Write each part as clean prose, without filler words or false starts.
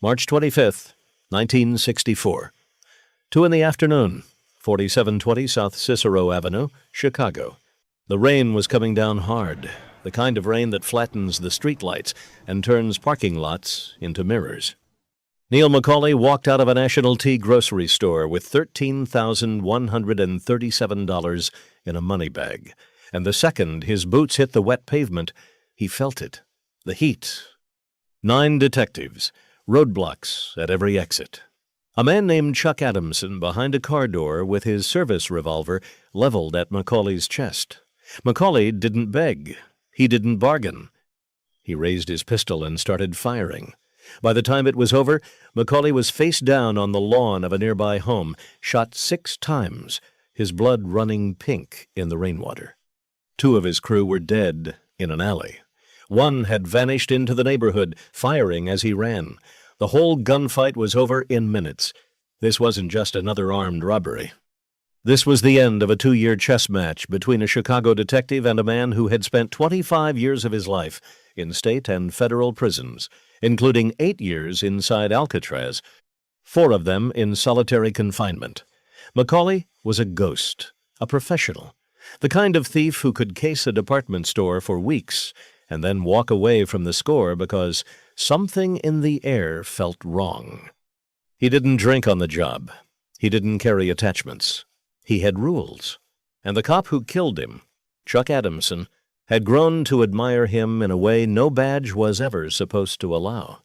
March 25th, 1964. 2 in the afternoon, 4720 South Cicero Avenue, Chicago. The rain was coming down hard, the kind of rain that flattens the streetlights and turns parking lots into mirrors. Neil McCauley walked out of a National Tea grocery store with $13,137 in a money bag, and the second his boots hit the wet pavement, he felt it, the heat. 9 detectives, roadblocks at every exit. A man named Chuck Adamson behind a car door with his service revolver leveled at McCauley's chest. McCauley didn't beg. He didn't bargain. He raised his pistol and started firing. By the time it was over, McCauley was face down on the lawn of a nearby home, shot 6 times, his blood running pink in the rainwater. 2 of his crew were dead in an alley. 1 had vanished into the neighborhood, firing as he ran. The whole gunfight was over in minutes. This wasn't just another armed robbery. This was the end of a 2-year chess match between a Chicago detective and a man who had spent 25 years of his life in state and federal prisons, including 8 years inside Alcatraz, 4 of them in solitary confinement. McCauley was a ghost, a professional, the kind of thief who could case a department store for weeks and then walk away from the score because something in the air felt wrong. He didn't drink on the job. He didn't carry attachments. He had rules. And the cop who killed him, Chuck Adamson, had grown to admire him in a way no badge was ever supposed to allow.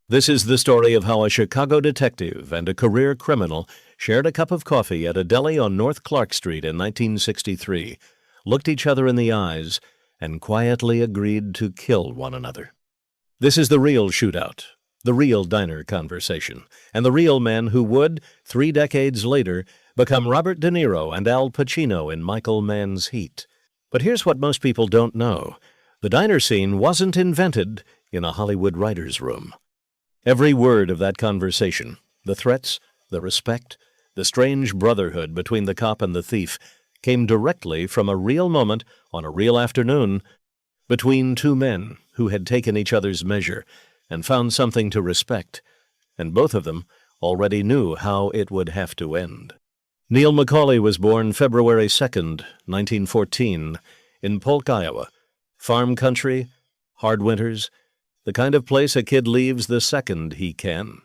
This is the story of how a Chicago detective and a career criminal shared a cup of coffee at a deli on North Clark Street in 1963, looked each other in the eyes, and quietly agreed to kill one another. This is the real shootout, the real diner conversation, and the real men who would, 3 decades later, become Robert De Niro and Al Pacino in Michael Mann's Heat. But here's what most people don't know. The diner scene wasn't invented in a Hollywood writer's room. Every word of that conversation, the threats, the respect, the strange brotherhood between the cop and the thief, came directly from a real moment on a real afternoon between 2 men who had taken each other's measure and found something to respect, and both of them already knew how it would have to end. Neil McCauley was born February 2nd, 1914, in Polk, Iowa. Farm country, hard winters, the kind of place a kid leaves the second he can.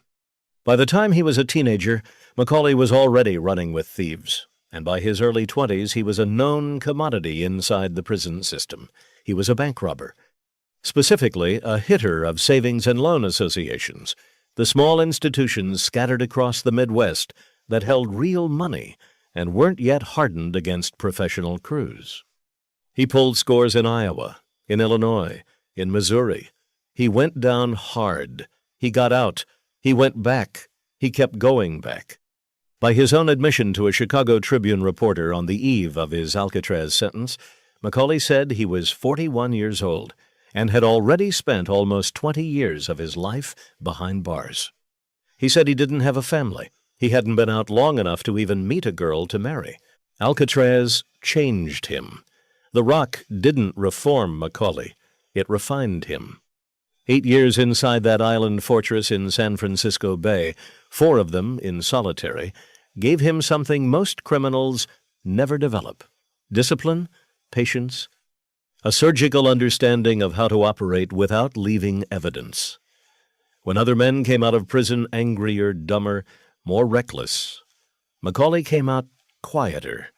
By the time he was a teenager, McCauley was already running with thieves, and by his early 20s he was a known commodity inside the prison system. He was a bank robber. Specifically, a hitter of savings and loan associations, the small institutions scattered across the Midwest that held real money and weren't yet hardened against professional crews. He pulled scores in Iowa, in Illinois, in Missouri. He went down hard. He got out. He went back. He kept going back. By his own admission to a Chicago Tribune reporter on the eve of his Alcatraz sentence, McCauley said he was 41 years old and had already spent almost 20 years of his life behind bars. He said he didn't have a family. He hadn't been out long enough to even meet a girl to marry. Alcatraz changed him. The Rock didn't reform McCauley. It refined him. 8 years inside that island fortress in San Francisco Bay, 4 of them in solitary, gave him something most criminals never develop: discipline, patience, a surgical understanding of how to operate without leaving evidence. When other men came out of prison angrier, dumber, more reckless, McCauley came out quieter.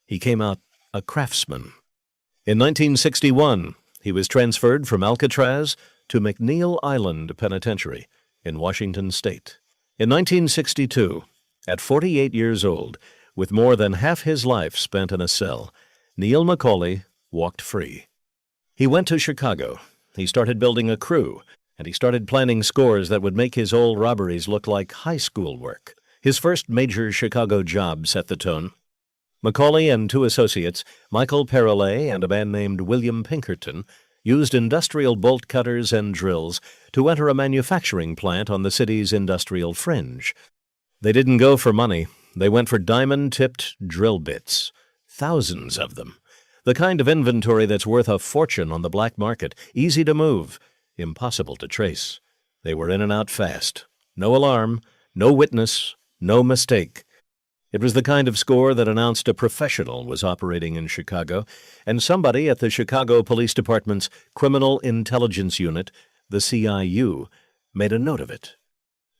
He came out a craftsman. In 1961, he was transferred from Alcatraz to McNeil Island Penitentiary in Washington State. In 1962, at 48 years old, with more than half his life spent in a cell, Neil McCauley walked free. He went to Chicago. He started building a crew, and he started planning scores that would make his old robberies look like high school work. His first major Chicago job set the tone. McCauley and 2 associates, Michael Perrellet and a man named William Pinkerton, used industrial bolt cutters and drills to enter a manufacturing plant on the city's industrial fringe. They didn't go for money. They went for diamond-tipped drill bits, thousands of them, the kind of inventory that's worth a fortune on the black market, easy to move, impossible to trace. They were in and out fast, No alarm, no witness, no mistake. It was the kind of score that announced a professional was operating in Chicago, and somebody at the Chicago Police Department's Criminal Intelligence Unit, the CIU, made a note of it.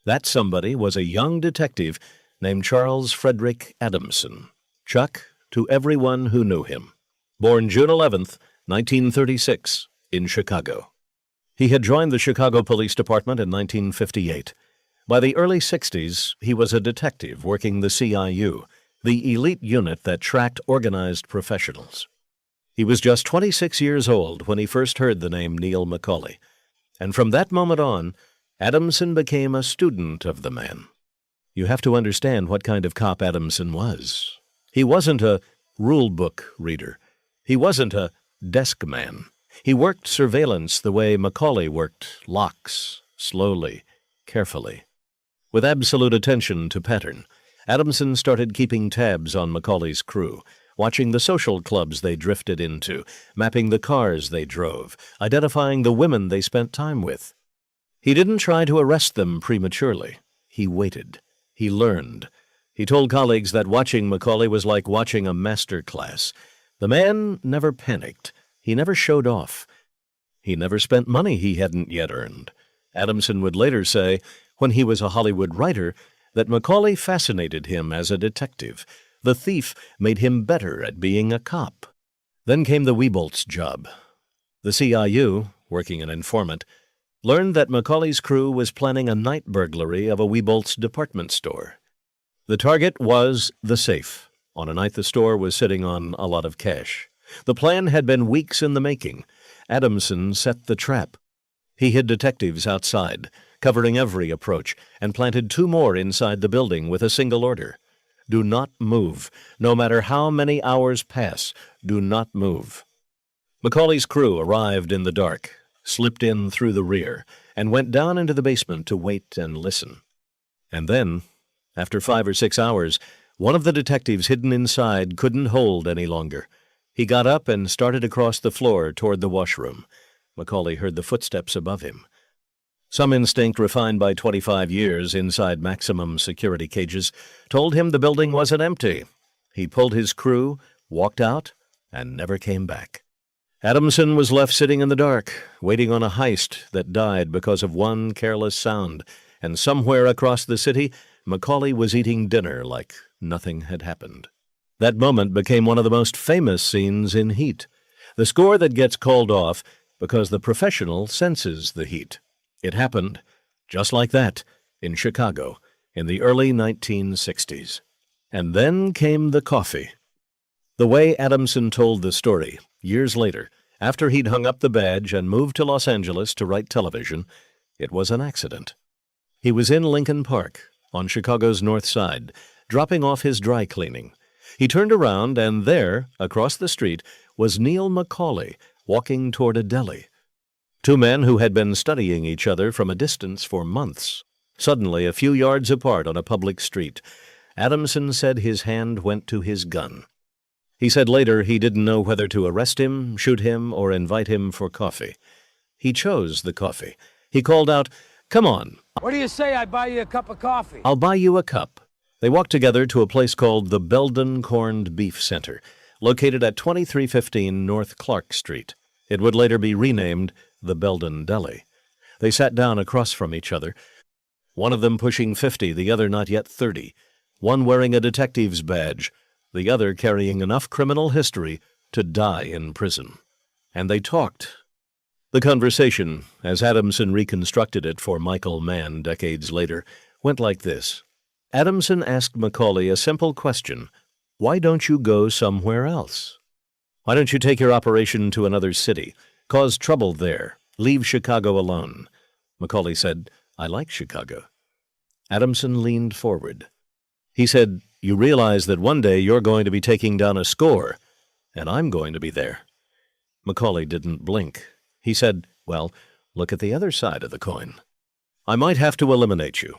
That somebody was a young detective named Charles Frederick Adamson, Chuck to everyone who knew him. Born June 11th, 1936, in Chicago. He had joined the Chicago Police Department in 1958. By the early 60s, he was a detective working the CIU, the elite unit that tracked organized professionals. He was just 26 years old when he first heard the name Neil McCauley, and from that moment on, Adamson became a student of the man. You have to understand what kind of cop Adamson was. He wasn't a rule-book reader. He wasn't a desk man. He worked surveillance the way McCauley worked locks, slowly, carefully. With absolute attention to pattern, Adamson started keeping tabs on McCauley's crew, watching the social clubs they drifted into, mapping the cars they drove, identifying the women they spent time with. He didn't try to arrest them prematurely. He waited. He learned. He told colleagues that watching McCauley was like watching a master class. The man never panicked. He never showed off. He never spent money he hadn't yet earned. Adamson would later say, when he was a Hollywood writer, that McCauley fascinated him as a detective. The thief made him better at being a cop. Then came the Weebolt's job. The CIU, working an informant, learned that McCauley's crew was planning a night burglary of a Weebolt's department store. The target was the safe. On a night the store was sitting on a lot of cash. The plan had been weeks in the making. Adamson set the trap. He hid detectives outside, covering every approach, and planted 2 more inside the building with a single order. Do not move. No matter how many hours pass, do not move. McCauley's crew arrived in the dark, slipped in through the rear, and went down into the basement to wait and listen. And then, after 5 or 6 hours, one of the detectives hidden inside couldn't hold any longer. He got up and started across the floor toward the washroom. McCauley heard the footsteps above him. Some instinct refined by 25 years inside maximum security cages told him the building wasn't empty. He pulled his crew, walked out, and never came back. Adamson was left sitting in the dark, waiting on a heist that died because of one careless sound, and somewhere across the city, McCauley was eating dinner like nothing had happened. That moment became one of the most famous scenes in Heat, the score that gets called off because the professional senses the heat. It happened, just like that, in Chicago in the early 1960s. And then came the coffee. The way Adamson told the story, years later, after he'd hung up the badge and moved to Los Angeles to write television, it was an accident. He was in Lincoln Park, on Chicago's north side, dropping off his dry cleaning. He turned around, and there, across the street, was Neil McCauley, walking toward a deli. 2 men who had been studying each other from a distance for months. Suddenly, a few yards apart on a public street, Adamson said his hand went to his gun. He said later he didn't know whether to arrest him, shoot him, or invite him for coffee. He chose the coffee. He called out, "Come on." What do you say I buy you a cup of coffee? "I'll buy you a cup." They walked together to a place called the Belden Corned Beef Center, located at 2315 North Clark Street. It would later be renamed the Belden Deli. They sat down across from each other, one of them pushing 50, the other not yet 30, one wearing a detective's badge, the other carrying enough criminal history to die in prison. And they talked. The conversation, as Adamson reconstructed it for Michael Mann decades later, went like this. Adamson asked McCauley a simple question. Why don't you go somewhere else? Why don't you take your operation to another city, cause trouble there, leave Chicago alone? McCauley said, I like Chicago. Adamson leaned forward. He said, you realize that one day you're going to be taking down a score, and I'm going to be there. McCauley didn't blink. He said, well, look at the other side of the coin. I might have to eliminate you.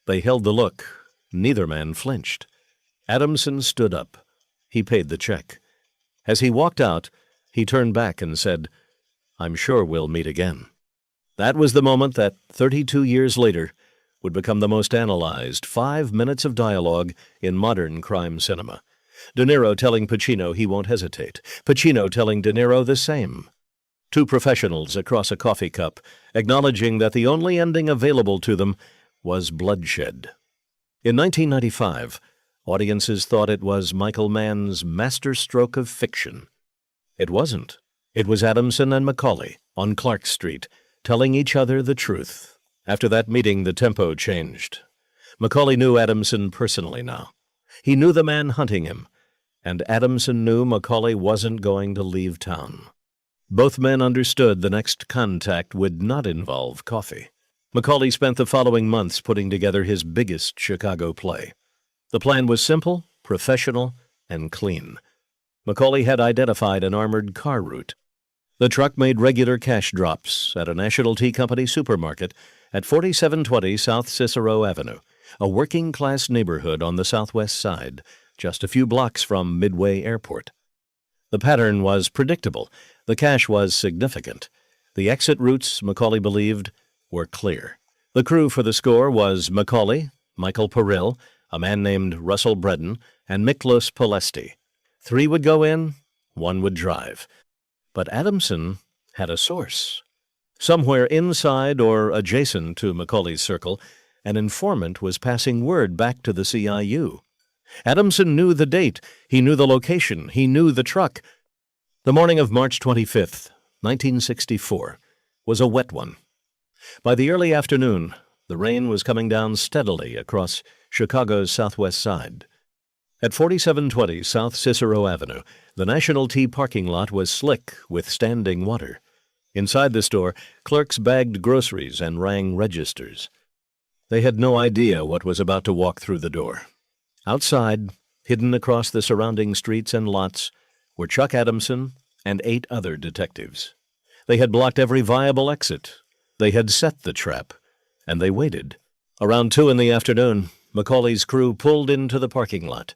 They held the look. Neither man flinched. Adamson stood up. He paid the check. As he walked out, he turned back and said, I'm sure we'll meet again. That was the moment that, 32 years later, would become the most analyzed 5 minutes of dialogue in modern crime cinema. De Niro telling Pacino he won't hesitate. Pacino telling De Niro the same. Two professionals across a coffee cup, acknowledging that the only ending available to them was bloodshed. In 1995, audiences thought it was Michael Mann's masterstroke of fiction. It wasn't. It was Adamson and McCauley on Clark Street, telling each other the truth. After that meeting, the tempo changed. McCauley knew Adamson personally now. He knew the man hunting him, and Adamson knew McCauley wasn't going to leave town. Both men understood the next contact would not involve coffee. McCauley spent the following months putting together his biggest Chicago play. The plan was simple, professional, and clean. McCauley had identified an armored car route. The truck made regular cash drops at a National Tea Company supermarket at 4720 South Cicero Avenue, a working-class neighborhood on the southwest side, just a few blocks from Midway Airport. The pattern was predictable. The cash was significant. The exit routes, McCauley believed, were clear. The crew for the score was McCauley, Michael Perill, a man named Russell Bredden, and Miklos Polesti. 3 would go in, 1 would drive. But Adamson had a source. Somewhere inside or adjacent to McCauley's circle, an informant was passing word back to the CIU. Adamson knew the date, he knew the location, he knew the truck. The morning of March 25th, 1964, was a wet one. By the early afternoon, the rain was coming down steadily across Chicago's southwest side. At 4720 South Cicero Avenue, the National Tea parking lot was slick with standing water. Inside the store, clerks bagged groceries and rang registers. They had no idea what was about to walk through the door. Outside, hidden across the surrounding streets and lots, were Chuck Adamson and 8 other detectives. They had blocked every viable exit. They had set the trap, and they waited. Around 2 in the afternoon, McCauley's crew pulled into the parking lot.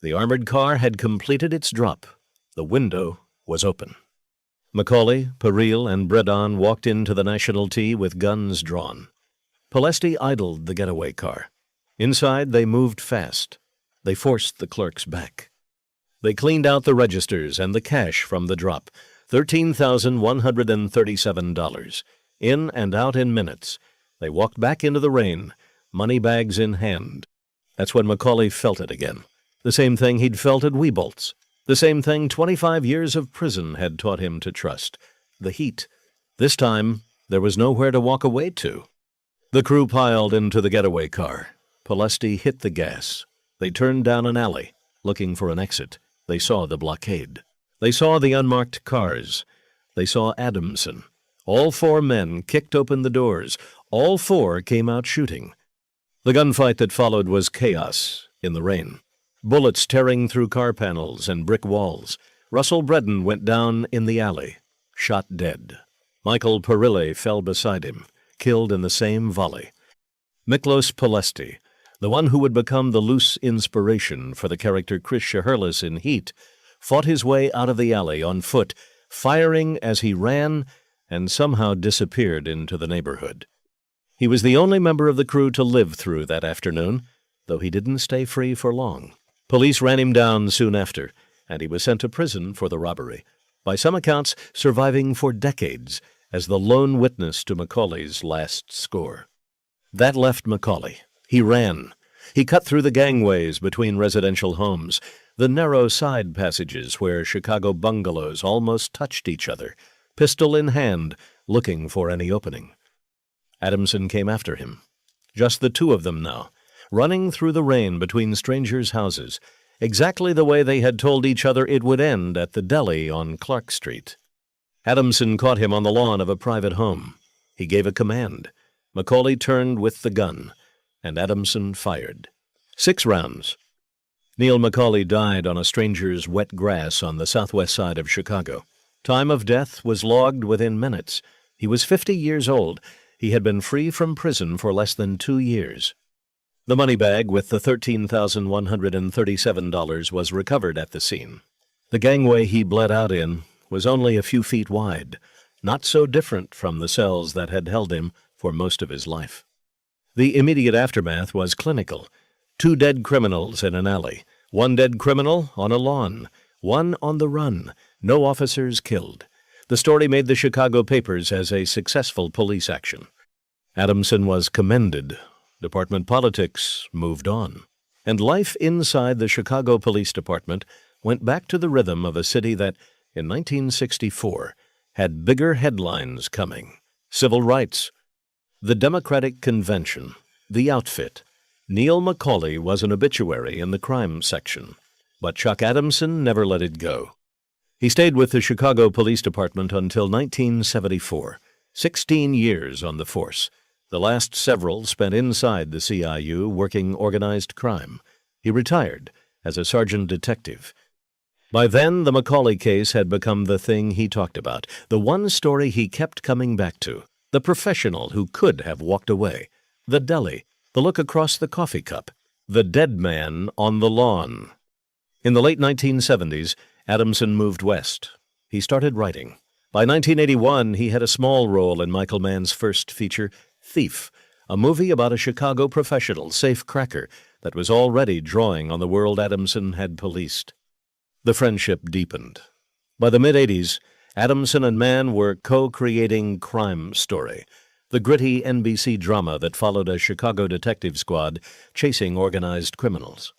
The armored car had completed its drop. The window was open. McCauley, Perill, and Bredon walked into the National Tea with guns drawn. Polesti idled the getaway car. Inside, they moved fast. They forced the clerks back. They cleaned out the registers and the cash from the drop, $13,137. In and out in minutes. They walked back into the rain, money bags in hand. That's when McCauley felt it again. The same thing he'd felt at Weebolt's. The same thing 25 years of prison had taught him to trust. The heat. This time, there was nowhere to walk away to. The crew piled into the getaway car. Polesti hit the gas. They turned down an alley, looking for an exit. They saw the blockade. They saw the unmarked cars. They saw Adamson. All 4 men kicked open the doors. All 4 came out shooting. The gunfight that followed was chaos in the rain. Bullets tearing through car panels and brick walls. Russell Bredden went down in the alley, shot dead. Michael Perill fell beside him, killed in the same volley. Miklos Polesti, the one who would become the loose inspiration for the character Chris Shiherlis in Heat, fought his way out of the alley on foot, firing as he ran, and somehow disappeared into the neighborhood. He was the only member of the crew to live through that afternoon, though he didn't stay free for long. Police ran him down soon after, and he was sent to prison for the robbery, by some accounts surviving for decades as the lone witness to McCauley's last score. That left McCauley. He ran. He cut through the gangways between residential homes, the narrow side passages where Chicago bungalows almost touched each other, pistol in hand, looking for any opening. Adamson came after him. Just the 2 of them now, running through the rain between strangers' houses, exactly the way they had told each other it would end at the deli on Clark Street. Adamson caught him on the lawn of a private home. He gave a command. McCauley turned with the gun, and Adamson fired. 6 rounds. Neil McCauley died on a stranger's wet grass on the southwest side of Chicago. Time of death was logged within minutes. He was 50 years old. He had been free from prison for less than 2 years. The money bag with the $13,137 was recovered at the scene. The gangway he bled out in was only a few feet wide, not so different from the cells that had held him for most of his life. The immediate aftermath was clinical. 2 dead criminals in an alley, 1 dead criminal on a lawn, 1 on the run, no officers killed. The story made the Chicago papers as a successful police action. Adamson was commended. Department politics moved on. And life inside the Chicago Police Department went back to the rhythm of a city that, in 1964, had bigger headlines coming. Civil rights, the Democratic Convention, the outfit. Neil McCauley was an obituary in the crime section, but Chuck Adamson never let it go. He stayed with the Chicago Police Department until 1974, 16 years on the force, the last several spent inside the CIU working organized crime. He retired as a sergeant detective. By then, the McCauley case had become the thing he talked about, the one story he kept coming back to, the professional who could have walked away, the deli, the look across the coffee cup, the dead man on the lawn. In the late 1970s, Adamson moved west. He started writing. By 1981, he had a small role in Michael Mann's first feature, Thief, a movie about a Chicago professional safe-cracker that was already drawing on the world Adamson had policed. The friendship deepened. By the mid-'80s, Adamson and Mann were co-creating Crime Story, the gritty NBC drama that followed a Chicago detective squad chasing organized criminals.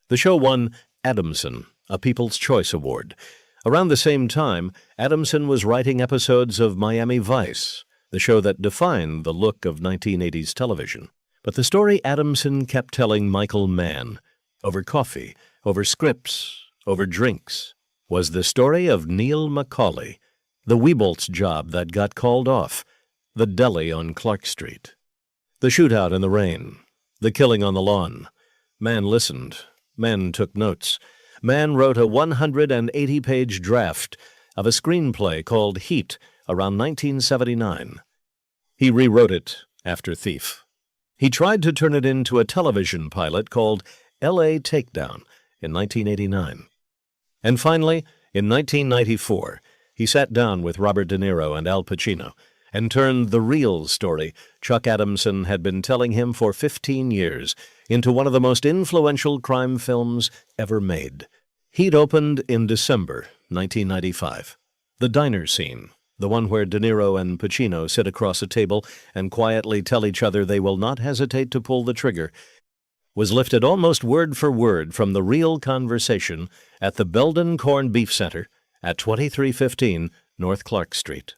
The show won Adamson a People's Choice Award. Around the same time, Adamson was writing episodes of Miami Vice, the show that defined the look of 1980s television. But the story Adamson kept telling Michael Mann, over coffee, over scripts, over drinks, was the story of Neil McCauley, the Weebolt's job that got called off, the deli on Clark Street, the shootout in the rain, the killing on the lawn. Mann listened. Mann took notes. Mann wrote a 180-page draft of a screenplay called Heat around 1979. He rewrote it after Thief. He tried to turn it into a television pilot called L.A. Takedown in 1989. And finally, in 1994, he sat down with Robert De Niro and Al Pacino and turned the real story Chuck Adamson had been telling him for 15 years into one of the most influential crime films ever made. Heat opened in December 1995. The diner scene, the one where De Niro and Pacino sit across a table and quietly tell each other they will not hesitate to pull the trigger, was lifted almost word for word from the real conversation at the Belden Corned Beef Center at 2315 North Clark Street.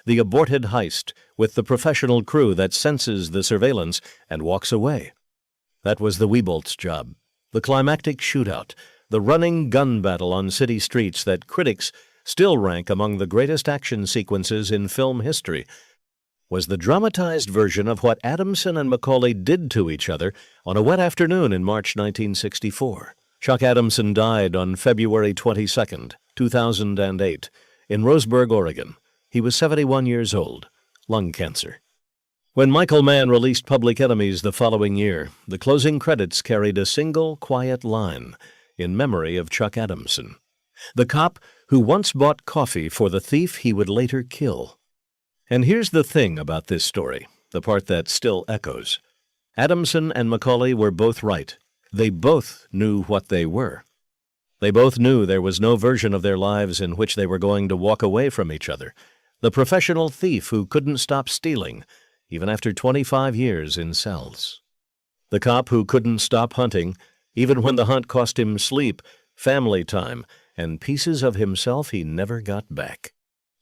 The aborted heist with the professional crew that senses the surveillance and walks away. That was the Weebolt's job. The climactic shootout, the running gun battle on city streets that critics still rank among the greatest action sequences in film history, was the dramatized version of what Adamson and McCauley did to each other on a wet afternoon in March 1964. Chuck Adamson died on February 22, 2008, in Roseburg, Oregon. He was 71 years old, lung cancer. When Michael Mann released Public Enemies the following year, the closing credits carried a single quiet line in memory of Chuck Adamson, the cop who once bought coffee for the thief he would later kill. And here's the thing about this story, the part that still echoes. Adamson and McCauley were both right. They both knew what they were. They both knew there was no version of their lives in which they were going to walk away from each other. The professional thief who couldn't stop stealing, even after 25 years in cells. The cop who couldn't stop hunting, even when the hunt cost him sleep, family time, and pieces of himself he never got back.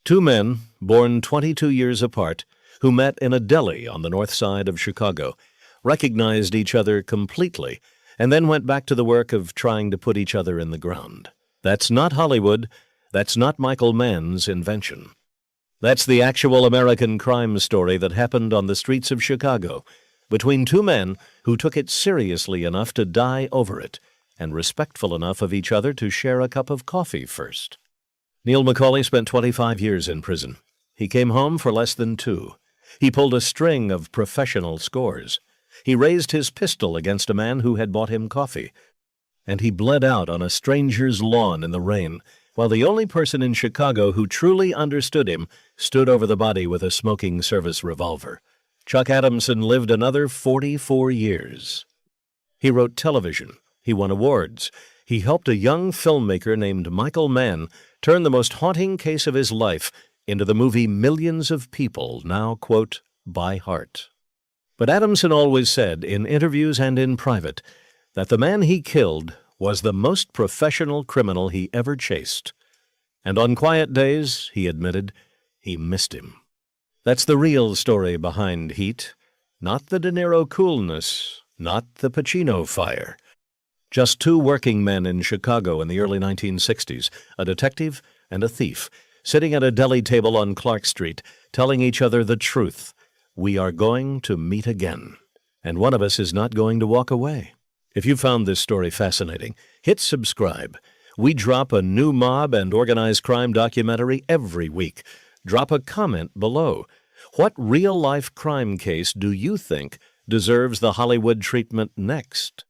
2 men, born 22 years apart, who met in a deli on the north side of Chicago, recognized each other completely, and then went back to the work of trying to put each other in the ground. That's not Hollywood. That's not Michael Mann's invention. That's the actual American crime story that happened on the streets of Chicago between 2 men who took it seriously enough to die over it and respectful enough of each other to share a cup of coffee first. Neil McCauley spent 25 years in prison. He came home for less than 2. He pulled a string of professional scores. He raised his pistol against a man who had bought him coffee. And he bled out on a stranger's lawn in the rain, while the only person in Chicago who truly understood him stood over the body with a smoking service revolver. Chuck Adamson lived another 44 years. He wrote television. He won awards. He helped a young filmmaker named Michael Mann turn the most haunting case of his life into the movie millions of people now quote by heart. But Adamson always said, in interviews and in private, that the man he killed was the most professional criminal he ever chased. And on quiet days, he admitted, he missed him. That's the real story behind Heat, not the De Niro coolness, not the Pacino fire. Just two working men in Chicago in the early 1960s, a detective and a thief, sitting at a deli table on Clark Street, telling each other the truth. We are going to meet again, and one of us is not going to walk away. If you found this story fascinating, hit subscribe. We drop a new mob and organized crime documentary every week. Drop a comment below. What real-life crime case do you think deserves the Hollywood treatment next?